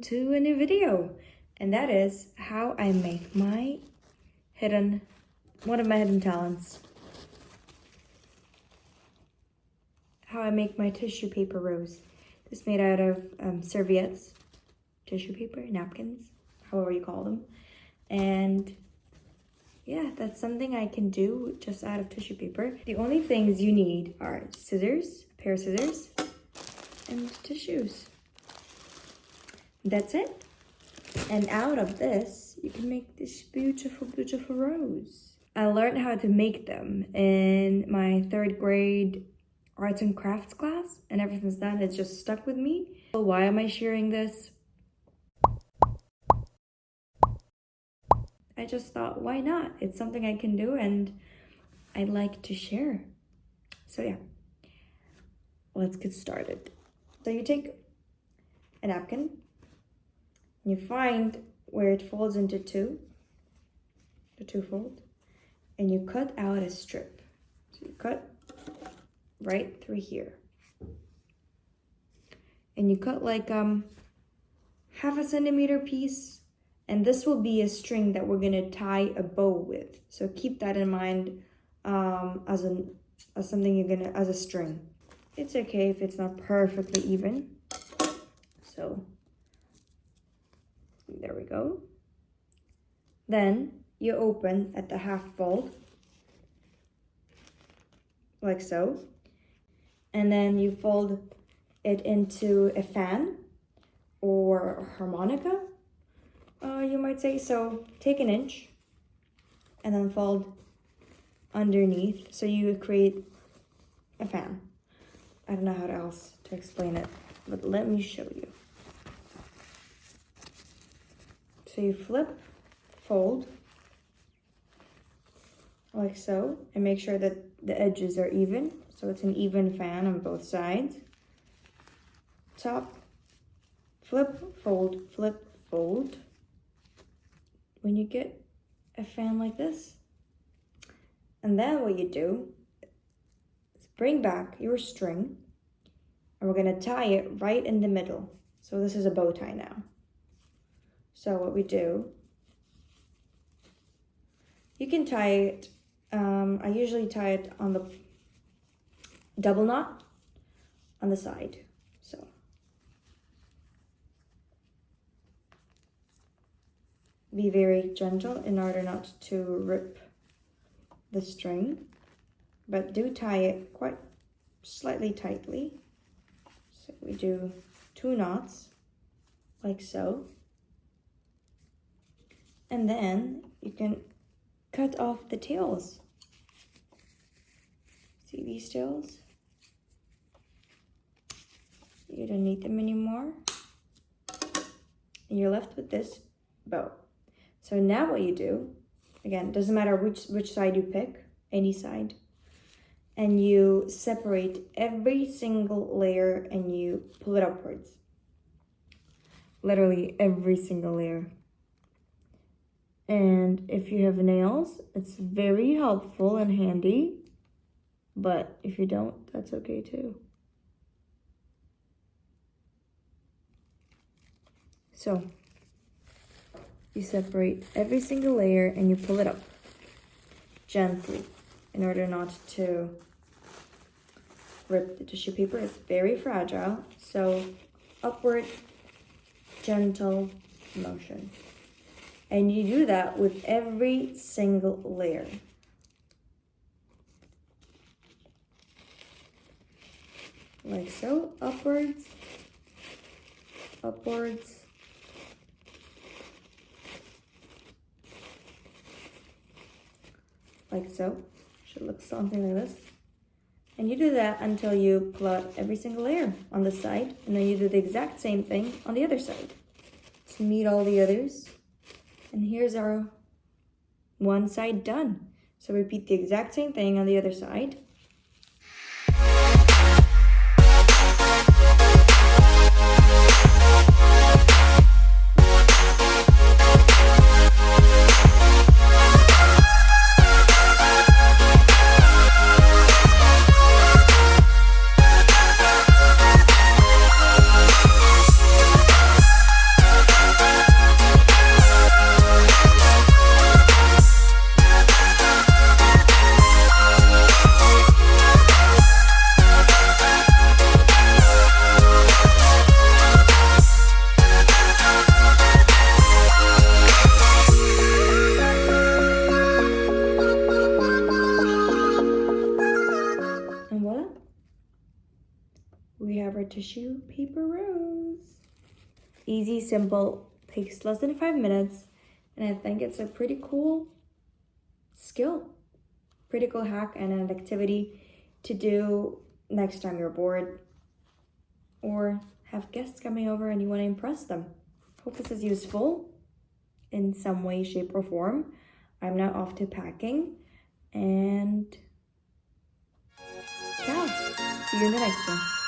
to a new video, and that is how I make one of my hidden talents. How I make my tissue paper rose. This is made out of serviettes, tissue paper, napkins, however you call them. And yeah, that's something I can do just out of tissue paper. The only things you need are scissors, a pair of scissors, and tissues. That's it. And out of this, you can make this beautiful, beautiful rose. I learned how to make them in my 3rd grade arts and crafts class, and ever since then, it's just stuck with me. So why am I sharing this? I just thought, why not? It's something I can do and I'd like to share. So yeah, let's get started. So you take a napkin, and you find where it folds into the two-fold, and you cut out a strip. So you cut right through here. And you cut like half a centimeter piece. And this will be a string that we're gonna tie a bow with. So keep that in mind as something you're gonna, as a string. It's okay if it's not perfectly even. So there we go. Then you open at the half fold, like so. And then you fold it into a fan or a harmonica. You might say. So take an inch and then fold underneath, so you create a fan. I don't know how else to explain it, but let me show you. So you flip, fold, like so, and make sure that the edges are even, so it's an even fan on both sides. Top, flip, fold, fold. When you get a fan like this, and then what you do is bring back your string, and we're gonna tie it right in the middle. So this is a bow tie now. So what we do, you can tie it, I usually tie it on the double knot on the side. So be very gentle in order not to rip the string, but do tie it quite slightly tightly. So we do 2 knots, like so. And then you can cut off the tails. See these tails? You don't need them anymore. And you're left with this bow. So now what you do, again, doesn't matter which side you pick, any side, and you separate every single layer and you pull it upwards. Literally every single layer. And if you have nails, it's very helpful and handy, but if you don't, that's okay too. So you separate every single layer and you pull it up gently in order not to rip the tissue paper. It's very fragile, so upward, gentle motion. And you do that with every single layer. Like so, upwards, upwards, like so. Should look something like this. And you do that until you pull out every single layer on the side, and then you do the exact same thing on the other side to meet all the others. And here's our one side done. So repeat the exact same thing on the other side. tissue paper rose. Easy, simple, takes less than 5 minutes, and I think it's a pretty cool skill, pretty cool hack and an activity to do next time you're bored or have guests coming over and you want to impress them. Hope this is useful in some way, shape, or form. I'm now off to packing, and ciao. See you in the next one.